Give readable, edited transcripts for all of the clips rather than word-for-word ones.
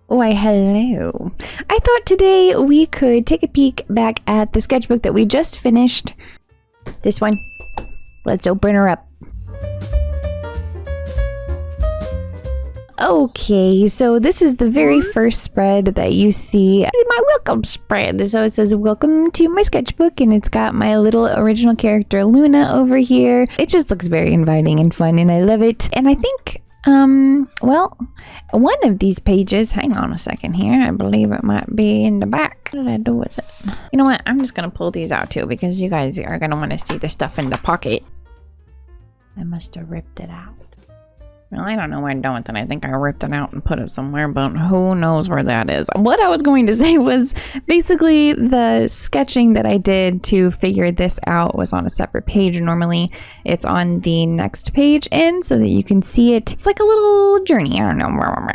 Why, hello. I thought today we could take a peek back at the sketchbook that we just finished. This one. Let's open her up. Okay, so this is the very first spread that you see, my welcome spread. So it says, welcome to my sketchbook, and it's got my little original character Luna over here. It just looks very inviting and fun, and I love it. And I think, well, one of these pages, hang on a second here, I believe it might be in the back. What did I do with it? You know what, I'm just gonna pull these out too, because you guys are gonna want to see the stuff in the pocket. I must have ripped it out. Well, I don't know where I'm done with it. I think I ripped it out and put it somewhere, but who knows where that is. What I was going to say was basically the sketching that I did to figure this out was on a separate page. Normally it's on the next page in so that you can see it. It's like a little journey. I don't know.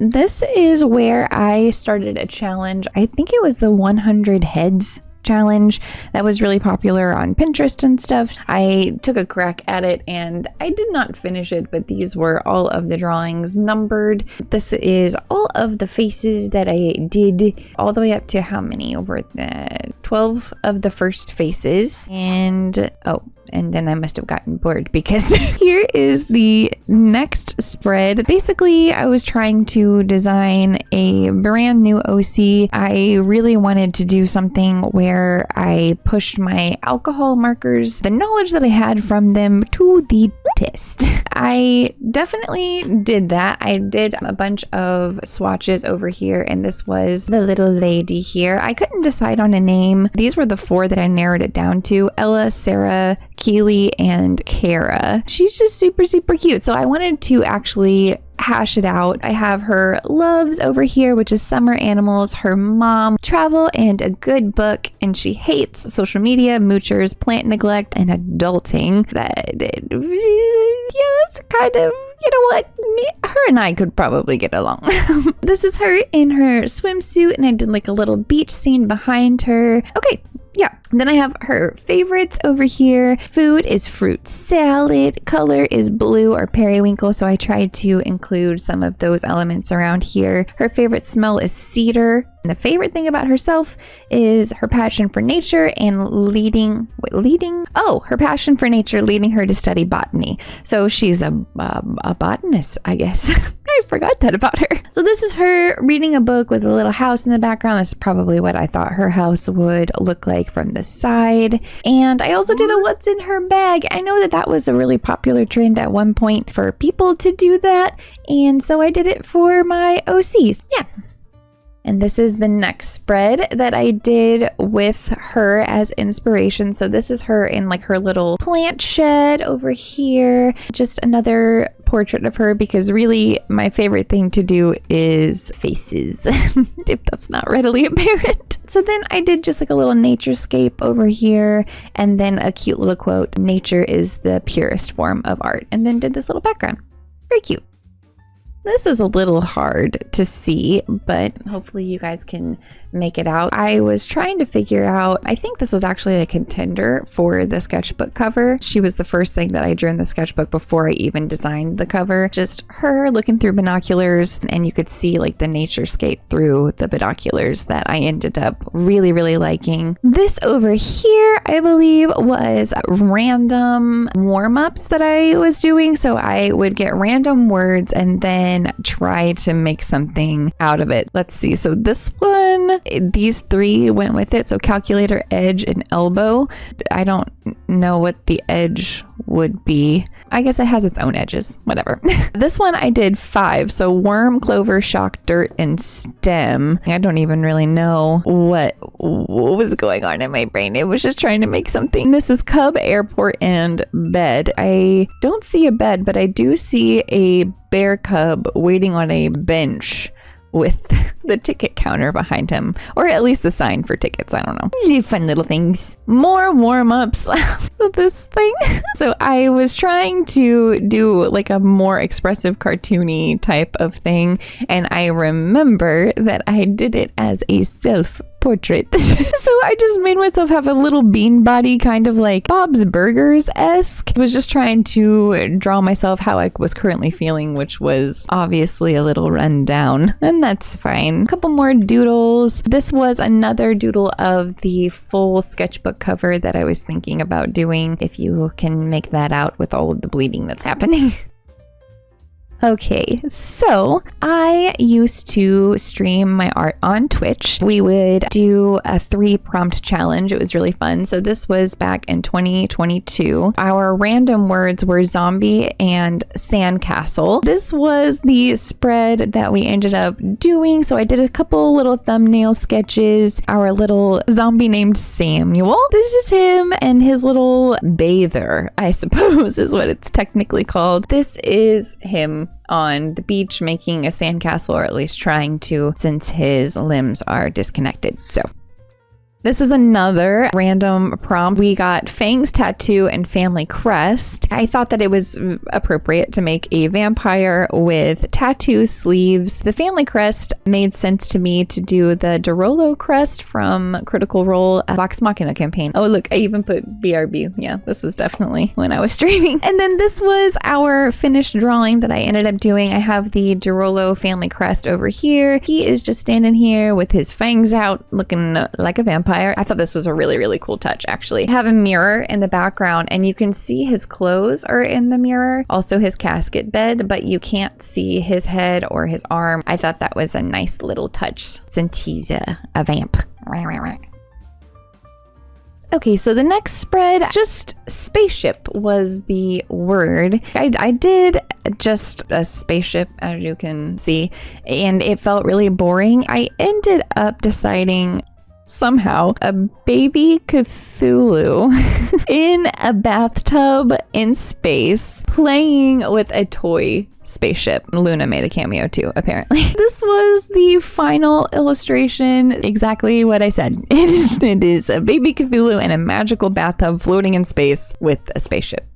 This is where I started a challenge. I think it was the 100 heads challenge that was really popular on Pinterest and stuff. I took a crack at it and I did not finish it, but these were all of the drawings numbered. This is all of the faces that I did, all the way up to how many? Over the 12 of the first faces. And and then I must have gotten bored because here is the next spread. Basically, I was trying to design a brand new OC. I really wanted to do something where I pushed my alcohol markers, the knowledge that I had from them, to the test. I definitely did that. I did a bunch of swatches over here, and this was the little lady here. I couldn't decide on a name. These were the four that I narrowed it down to: Ella, Sarah, Keely, and Kara. She's just super, super cute. So I wanted to actually hash it out. I have her loves over here, which is summer animals, her mom, travel, and a good book, and she hates social media, moochers, plant neglect, and adulting. That's kind of, you know what, her and I could probably get along. This is her in her swimsuit, and I did like a little beach scene behind her. Okay. Yeah, then I have her favorites over here. Food is fruit salad. Color is blue or periwinkle, so I tried to include some of those elements around here. Her favorite smell is cedar. And the favorite thing about herself is her passion for nature and her passion for nature leading her to study botany. So she's a botanist, I guess. I forgot that about her. So this is her reading a book with a little house in the background. That's probably what I thought her house would look like from the side. And I also did a what's in her bag. I know that was a really popular trend at one point for people to do that. And so I did it for my OCs. Yeah. And this is the next spread that I did with her as inspiration. So this is her in like her little plant shed over here. Just another portrait of her, because really my favorite thing to do is faces, if that's not readily apparent. So then I did just like a little naturescape over here, and then a cute little quote, "Nature is the purest form of art," and then did this little background. Very cute. This is a little hard to see, but hopefully you guys can make it out. I was trying to figure out, I think this was actually a contender for the sketchbook cover. She was the first thing that I drew in the sketchbook before I even designed the cover. Just her looking through binoculars, and you could see like the naturescape through the binoculars that I ended up really, really liking. This over here, I believe, was random warm-ups that I was doing. So I would get random words and then try to make something out of it. Let's see. So this one, these three went with it. So calculator, edge, and elbow. I don't know what the edge would be. I guess it has its own edges, whatever. This one I did 5. So worm, clover, shock, dirt, and stem. I don't even really know what was going on in my brain. It was just trying to make something. This is cub, airport, and bed. I don't see a bed, but I do see a bear cub waiting on a bench with the ticket counter behind him, or at least the sign for tickets. I don't know. Fun little things. More warm-ups of this thing. So I was trying to do like a more expressive cartoony type of thing, and I remember that I did it as a self portrait. So I just made myself have a little bean body, kind of like Bob's Burgers-esque. I was just trying to draw myself how I was currently feeling, which was obviously a little run down, and that's fine. A couple more doodles. This was another doodle of the full sketchbook cover that I was thinking about doing, if you can make that out with all of the bleeding that's happening. Okay, so I used to stream my art on Twitch. We would do a 3-prompt challenge. It was really fun. So this was back in 2022. Our random words were zombie and sandcastle. This was the spread that we ended up doing. So I did a couple little thumbnail sketches. Our little zombie named Samuel. This is him and his little bather, I suppose is what it's technically called. This is him on the beach making a sandcastle, or at least trying to, since his limbs are disconnected. So this is another random prompt. We got Fang's tattoo and family crest. I thought that it was appropriate to make a vampire with tattoo sleeves. The family crest made sense to me to do the Dorolo crest from Critical Role Vox Machina campaign. Oh, look, I even put BRB. Yeah, this was definitely when I was streaming. And then this was our finished drawing that I ended up doing. I have the Dorolo family crest over here. He is just standing here with his fangs out, looking like a vampire. I thought this was a really, really cool touch, actually. I have a mirror in the background, and you can see his clothes are in the mirror, also his casket bed, but you can't see his head or his arm. I thought that was a nice little touch since he's a vamp. Okay, so the next spread, just spaceship was the word. I did just a spaceship, as you can see, and it felt really boring. I ended up deciding somehow a baby Cthulhu in a bathtub in space playing with a toy spaceship. Luna made a cameo too, apparently. This was the final illustration, exactly what I said. It is a baby Cthulhu in a magical bathtub floating in space with a spaceship.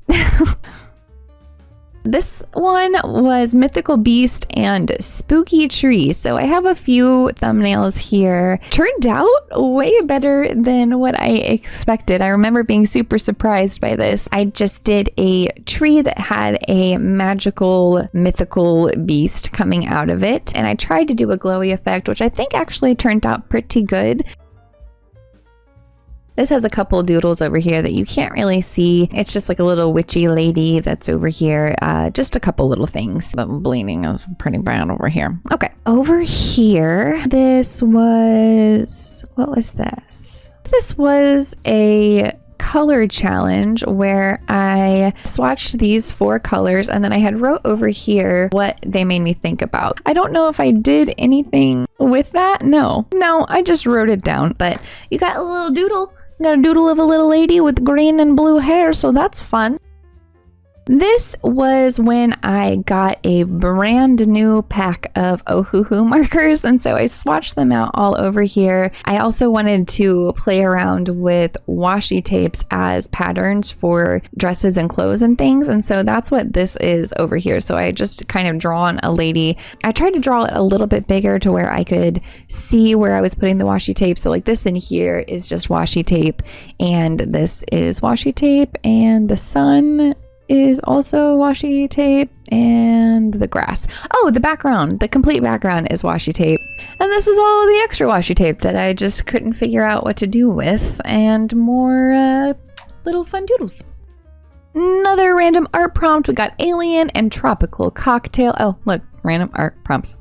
This one was Mythical Beast and Spooky Tree. So I have a few thumbnails here. Turned out way better than what I expected. I remember being super surprised by this. I just did a tree that had a magical, mythical beast coming out of it. And I tried to do a glowy effect, which I think actually turned out pretty good. This has a couple doodles over here that you can't really see. It's just like a little witchy lady that's over here. Just a couple little things. The bleeding is pretty bad over here. Okay, over here, this was, what was this? This was a color challenge where I swatched these 4 colors and then I had wrote over here what they made me think about. I don't know if I did anything with that. No, I just wrote it down, but you got a little doodle. Got a doodle of a little lady with green and blue hair, so that's fun. This was when I got a brand new pack of Ohuhu markers, and so I swatched them out all over here. I also wanted to play around with washi tapes as patterns for dresses and clothes and things, and so that's what this is over here. So I just kind of drawn a lady. I tried to draw it a little bit bigger to where I could see where I was putting the washi tape. So like this in here is just washi tape, and this is washi tape, and the sun is also washi tape, and the grass. Oh, the background, the complete background is washi tape. And this is all the extra washi tape that I just couldn't figure out what to do with, and more little fun doodles. Another random art prompt. We got alien and tropical cocktail. Oh, look, random art prompts.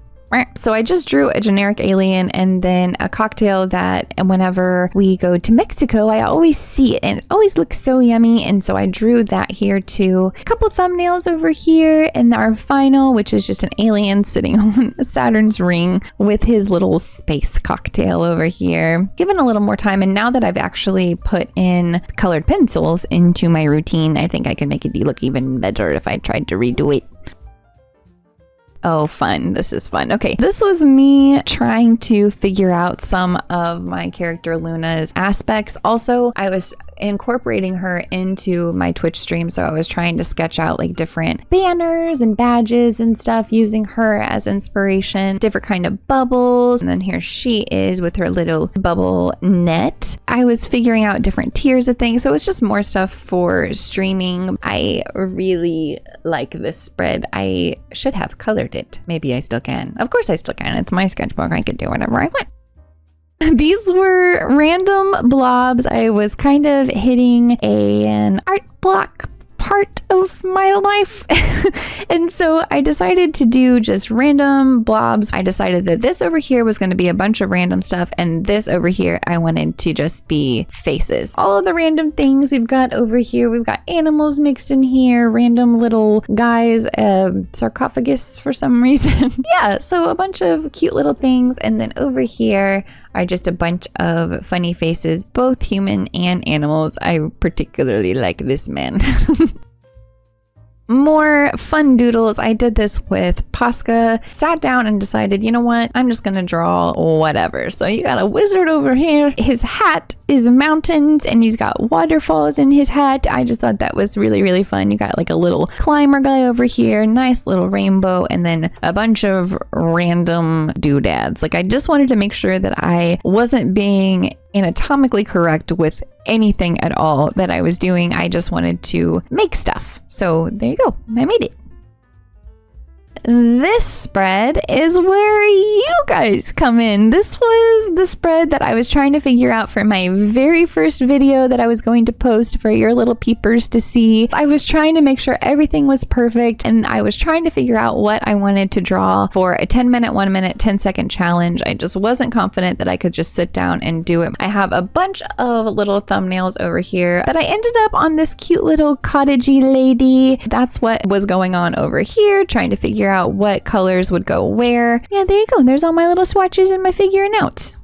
So I just drew a generic alien and then a cocktail that whenever we go to Mexico, I always see it and it always looks so yummy. And so I drew that here too. A couple thumbnails over here and our final, which is just an alien sitting on Saturn's ring with his little space cocktail over here. Given a little more time, and now that I've actually put in colored pencils into my routine, I think I could make it look even better if I tried to redo it. Oh, fun. This is fun. Okay, this was me trying to figure out some of my character Luna's aspects. Also, I was incorporating her into my Twitch stream. So I was trying to sketch out like different banners and badges and stuff using her as inspiration, different kind of bubbles. And then here she is with her little bubble net. I was figuring out different tiers of things. So it's just more stuff for streaming. I really like this spread. I should have colored it. Maybe I still can. Of course I still can. It's my sketchbook. I can do whatever I want. These were random blobs. I was kind of hitting an art block part of my life. And so I decided to do just random blobs. I decided that this over here was going to be a bunch of random stuff, and this over here I wanted to just be faces. All of the random things we've got over here, we've got animals mixed in here, random little guys, sarcophagus for some reason. Yeah, so a bunch of cute little things. And then over here are just a bunch of funny faces, both human and animals. I particularly like this man. More fun doodles. I did this with Posca. Sat down and decided, you know what? I'm just gonna draw whatever. So you got a wizard over here. His hat is mountains and he's got waterfalls in his hat. I just thought that was really, really fun. You got like a little climber guy over here, nice little rainbow, and then a bunch of random doodads. Like I just wanted to make sure that I wasn't being anatomically correct with anything at all that I was doing. I just wanted to make stuff. So there you go. I made it. This spread is where you guys come in. This was the spread that I was trying to figure out for my very first video that I was going to post for your little peepers to see. I was trying to make sure everything was perfect, and I was trying to figure out what I wanted to draw for a 10-minute, 1-minute, 10-second challenge. I just wasn't confident that I could just sit down and do it. I have a bunch of little thumbnails over here, but I ended up on this cute little cottagey lady. That's what was going on over here, trying to figure out what colors would go where. Yeah, there you go. There's all my little swatches and my figuring out.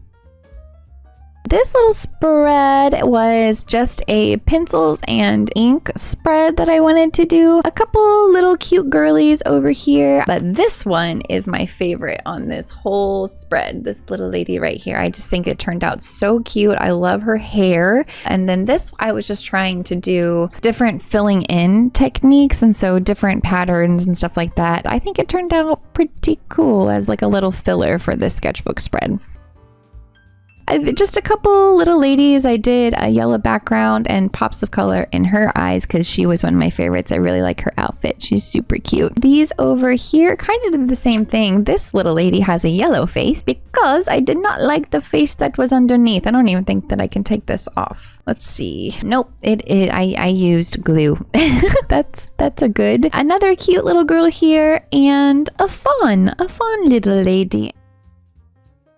This little spread was just a pencils and ink spread that I wanted to do. A couple little cute girlies over here, but this one is my favorite on this whole spread. This little lady right here. I just think it turned out so cute. I love her hair. And then this, I was just trying to do different filling in techniques, and so different patterns and stuff like that. I think it turned out pretty cool as like a little filler for this sketchbook spread. Just a couple little ladies. I did a yellow background and pops of color in her eyes because she was one of my favorites. I really like her outfit. She's super cute. These over here kind of did the same thing. This little lady has a yellow face because I did not like the face that was underneath. I don't even think that I can take this off. Let's see. Nope, I used glue. That's a good. Another cute little girl here, and a fawn little lady.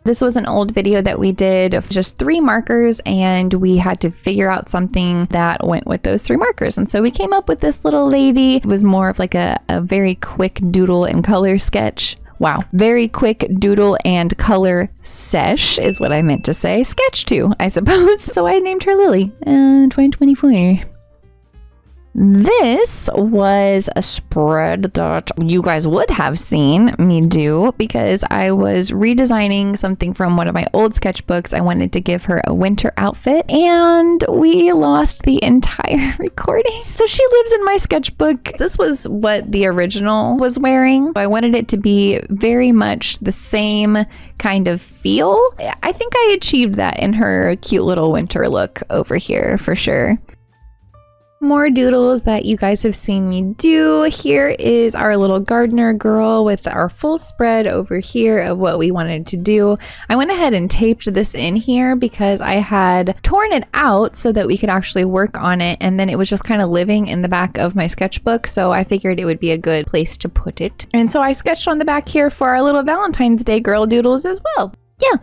This was an old video that we did of just 3 markers, and we had to figure out something that went with those 3 markers. And so we came up with this little lady. It was more of like a very quick doodle and color sketch. Wow. Very quick doodle and color sesh is what I meant to say. Sketch too, I suppose. So I named her Lily in 2024. This was a spread that you guys would have seen me do because I was redesigning something from one of my old sketchbooks. I wanted to give her a winter outfit, and we lost the entire recording. So she lives in my sketchbook. This was what the original was wearing. I wanted it to be very much the same kind of feel. I think I achieved that in her cute little winter look over here for sure. More doodles that you guys have seen me do. Here is our little gardener girl with our full spread over here of what we wanted to do. I went ahead and taped this in here because I had torn it out so that we could actually work on it, and then it was just kind of living in the back of my sketchbook, so I figured it would be a good place to put it. And so I sketched on the back here for our little Valentine's Day girl doodles as well. Yeah.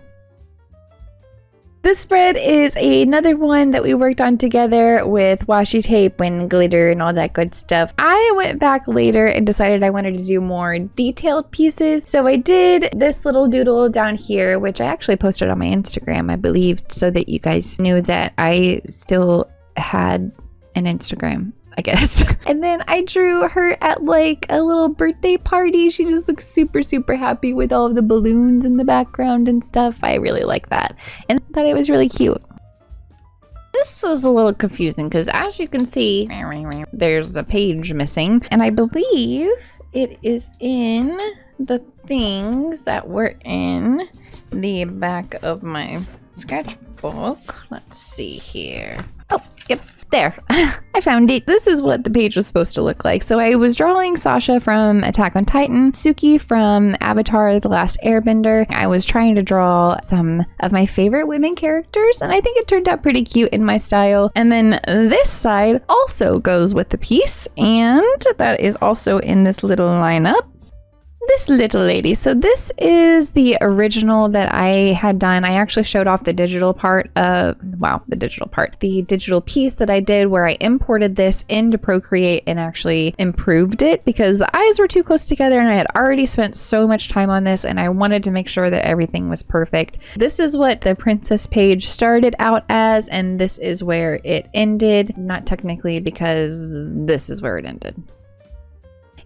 This spread is another one that we worked on together with washi tape and glitter and all that good stuff. I went back later and decided I wanted to do more detailed pieces. So I did this little doodle down here, which I actually posted on my Instagram, I believe, so that you guys knew that I still had an Instagram, I guess. And then I drew her at like a little birthday party. She just looks super, super happy with all of the balloons in the background and stuff. I really like that and thought it was really cute. This this is a little confusing because as you can see, there's a page missing. And I believe it is in the things that were in the back of my sketchbook. Let's see here. Oh, yep. There, I found it. This is what the page was supposed to look like. So I was drawing Sasha from Attack on Titan, Suki from Avatar: The Last Airbender. I was trying to draw some of my favorite women characters, and I think it turned out pretty cute in my style. And then this side also goes with the piece, and that is also in this little lineup. This little lady. So this is the original that I had done. I actually showed off the digital part of, the digital piece that I did where I imported this into Procreate and actually improved it because the eyes were too close together and I had already spent so much time on this and I wanted to make sure that everything was perfect. This is what the princess page started out as, and this is where it ended. Not technically, because this is where it ended.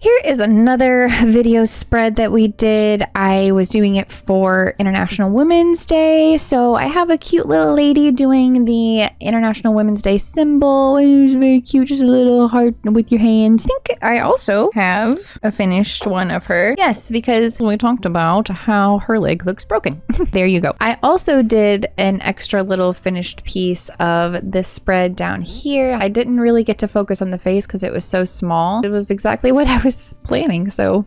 Here is another video spread that we did. I was doing it for International Women's Day. So I have a cute little lady doing the International Women's Day symbol. It was very cute, just a little heart with your hands. I think I also have a finished one of her. Yes, because we talked about how her leg looks broken. There you go. I also did an extra little finished piece of this spread down here. I didn't really get to focus on the face because it was so small. It was exactly what I was planning, so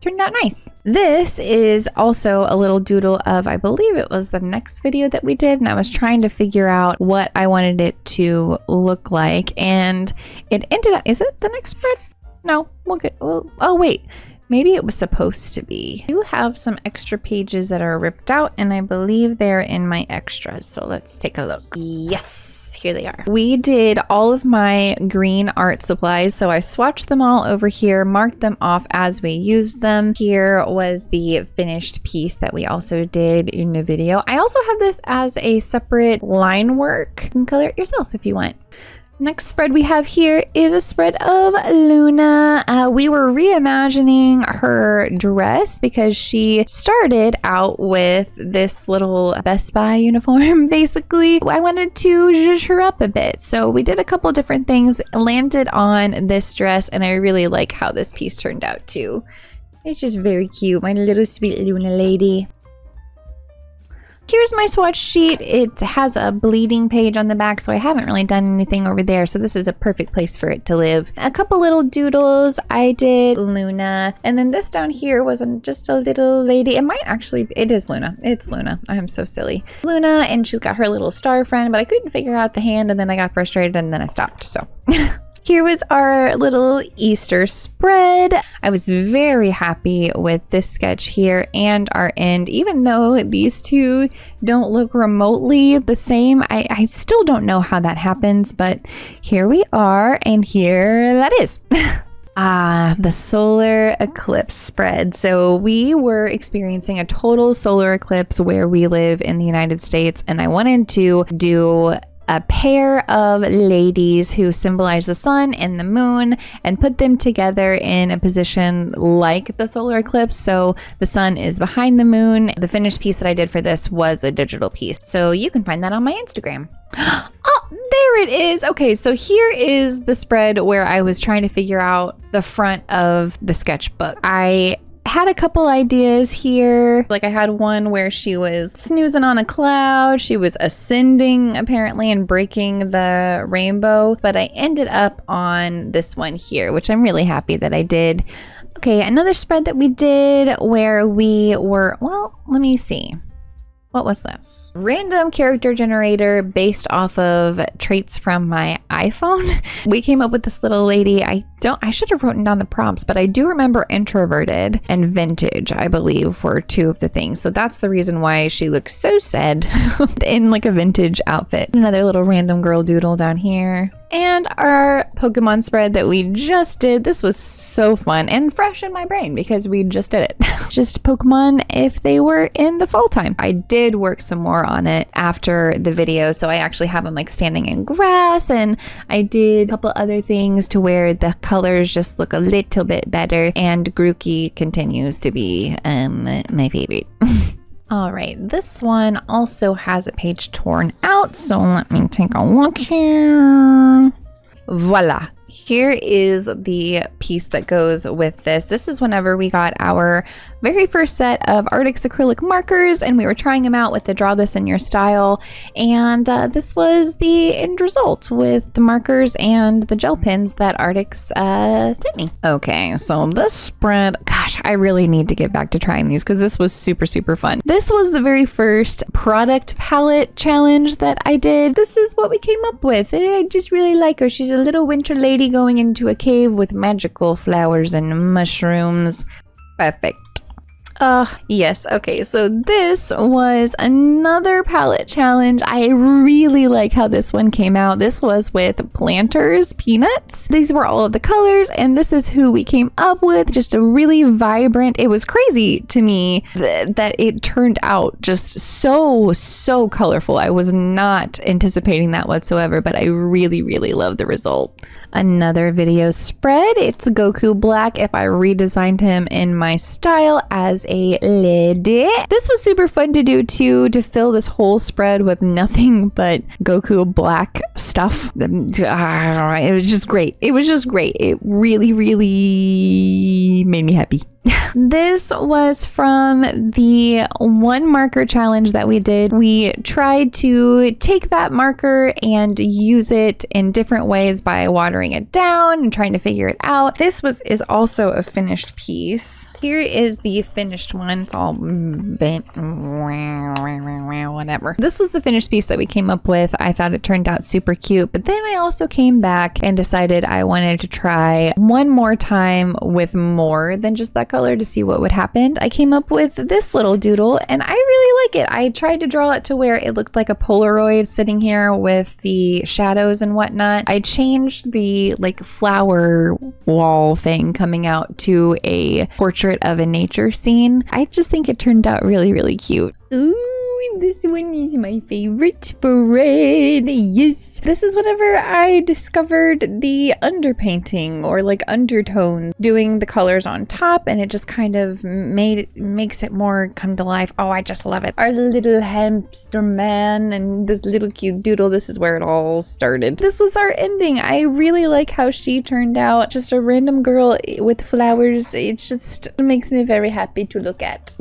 turned out nice. This is also a little doodle of, I believe it was the next video that we did, and I was trying to figure out what I wanted it to look like, and it ended up, is it the next spread? No, we'll get, oh wait, maybe it was supposed to be. I do have some extra pages that are ripped out, and I believe they're in my extras, so let's take a look. Yes. Here they are. We did all of my green art supplies, so I swatched them all over here, marked them off as we used them. Here was the finished piece that we also did in the video. I also have this as a separate line work. You can color it yourself if you want. Next spread we have here is a spread of Luna. We were reimagining her dress because she started out with this little Best Buy uniform, basically. I wanted to zhuzh her up a bit. So we did a couple different things, landed on this dress, and I really like how this piece turned out too. It's just very cute, my little sweet Luna lady. Here's my swatch sheet. It has a bleeding page on the back, so I haven't really done anything over there, so this is a perfect place for it to live. A couple little doodles. I did Luna, and then this down here was just a little lady. It is Luna. It's Luna. I'm so silly. Luna, and she's got her little star friend, but I couldn't figure out the hand, and then I got frustrated, and then I stopped, so... Here was our little Easter spread. I was very happy with this sketch here and our end. Even though these two don't look remotely the same, I still don't know how that happens, but here we are, and here that is. The solar eclipse spread. So we were experiencing a total solar eclipse where we live in the United States, and I wanted to do a pair of ladies who symbolize the sun and the moon and put them together in a position like the solar eclipse. So the sun is behind the moon. The finished piece that I did for this was a digital piece. So you can find that on my Instagram. Oh, there it is. Okay, so here is the spread where I was trying to figure out the front of the sketchbook. I had a couple ideas here. Like I had one where she was snoozing on a cloud. She was ascending apparently and breaking the rainbow, but I ended up on this one here, which I'm really happy that I did. Okay, another spread that we did where we were, well, let me see. What was this? Random character generator based off of traits from my iPhone. We came up with this little lady. I should have written down the prompts, but I do remember introverted and vintage, I believe, were two of the things. So that's the reason why she looks so sad in like a vintage outfit. Another little random girl doodle down here. And our Pokemon spread that we just did. This was so fun and fresh in my brain because we just did it. Just Pokemon if they were in the fall time. I did work some more on it after the video, so I actually have them like standing in grass, and I did a couple other things to where the colors just look a little bit better, and Grookey continues to be my favorite. All right, this one also has a page torn out, so let me take a look here. Voila. Here is the piece that goes with this. This is whenever we got our very first set of Arrtx acrylic markers and we were trying them out with the Draw This in Your Style. And this was the end result with the markers and the gel pens that Arrtx sent me. Okay, so this spread, gosh, I really need to get back to trying these because this was super, super fun. This was the very first product palette challenge that I did. This is what we came up with. I just really like her. She's a little winter lady going into a cave with magical flowers and mushrooms. Perfect. Yes. Okay, so this was another palette challenge. I really like how this one came out. This was with Planters Peanuts. These were all of the colors, and this is who we came up with. Just a really vibrant. It was crazy to me that it turned out just so colorful. I was not anticipating that whatsoever, but I really, really love the result. Another video spread. It's Goku Black if I redesigned him in my style as a lady. This was super fun to do too, to fill this whole spread with nothing but Goku Black stuff. It was just great. It was just great. It really, really made me happy. This was from the one marker challenge that we did. We tried to take that marker and use it in different ways by watering it down and trying to figure it out. This is also a finished piece. Here is the finished one. It's all bent, whatever. This was the finished piece that we came up with. I thought it turned out super cute, but then I also came back and decided I wanted to try one more time with more than just that color to see what would happen. I came up with this little doodle and I really like it. I tried to draw it to where it looked like a Polaroid sitting here with the shadows and whatnot. I changed the like flower wall thing coming out to a portrait of a nature scene. I just think it turned out really, really cute. Ooh, this one is my favorite spread. Yes. This is whenever I discovered the underpainting or like undertone, doing the colors on top, and it just kind of makes it more come to life. Oh, I just love it. Our little hamster man and this little cute doodle. This is where it all started. This was our ending. I really like how she turned out. Just a random girl with flowers. It just makes me very happy to look at.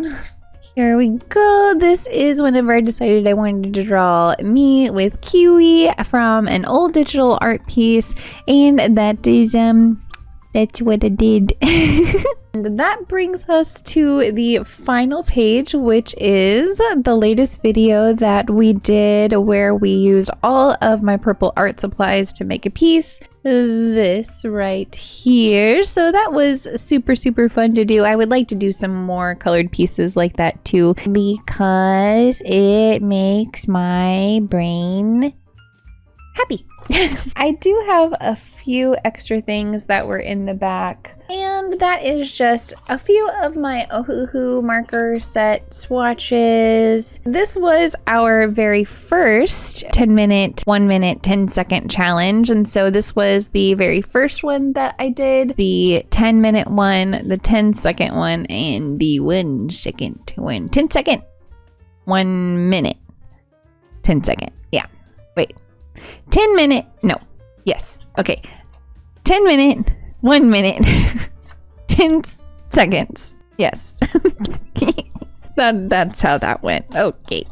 Here we go. This is whenever I decided I wanted to draw me with Kiwi from an old digital art piece, and that is that's what I did. And that brings us to the final page, which is the latest video that we did where we used all of my purple art supplies to make a piece. This right here. So that was super, super fun to do. I would like to do some more colored pieces like that too, because it makes my brain happy. I do have a few extra things that were in the back, and that is just a few of my Ohuhu marker set swatches. This was our very first 10-minute, 1-minute, 10-second challenge, and so this was the very first one that I did, the 10-minute one, the 10-second one, and the 1-second one. 10-second, 1 minute, 10-second. Yeah, wait. 10-minute, no, yes, okay. 10-minute, 1 minute, 10 seconds, yes. That's how that went, okay.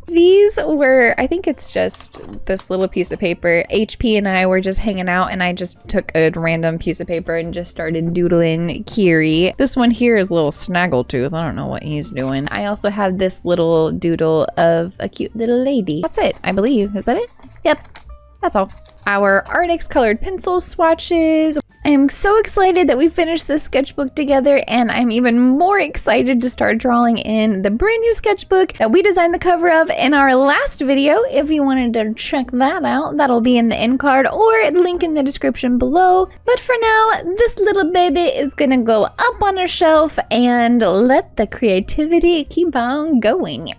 These were, I think it's just this little piece of paper. HP and I were just hanging out and I just took a random piece of paper and just started doodling Kiri. This one here is a little snaggletooth. I don't know what he's doing. I also have this little doodle of a cute little lady. That's it, I believe. Is that it? Yep, that's all. Our Arrtx colored pencil swatches. I am so excited that we finished this sketchbook together, and I'm even more excited to start drawing in the brand new sketchbook that we designed the cover of in our last video. If you wanted to check that out, that'll be in the end card or link in the description below. But for now, this little baby is gonna go up on a shelf and let the creativity keep on going.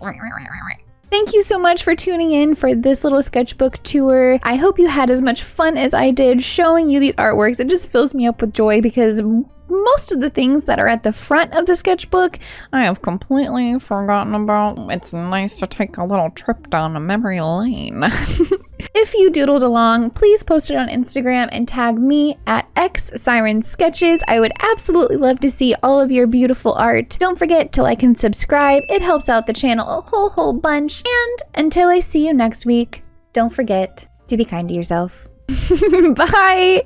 Thank you so much for tuning in for this little sketchbook tour. I hope you had as much fun as I did showing you these artworks. It just fills me up with joy because most of the things that are at the front of the sketchbook, I have completely forgotten about. It's nice to take a little trip down a memory lane. If you doodled along, please post it on Instagram and tag me at xsirensketches. I would absolutely love to see all of your beautiful art. Don't forget to like and subscribe. It helps out the channel a whole bunch. And until I see you next week, don't forget to be kind to yourself. Bye!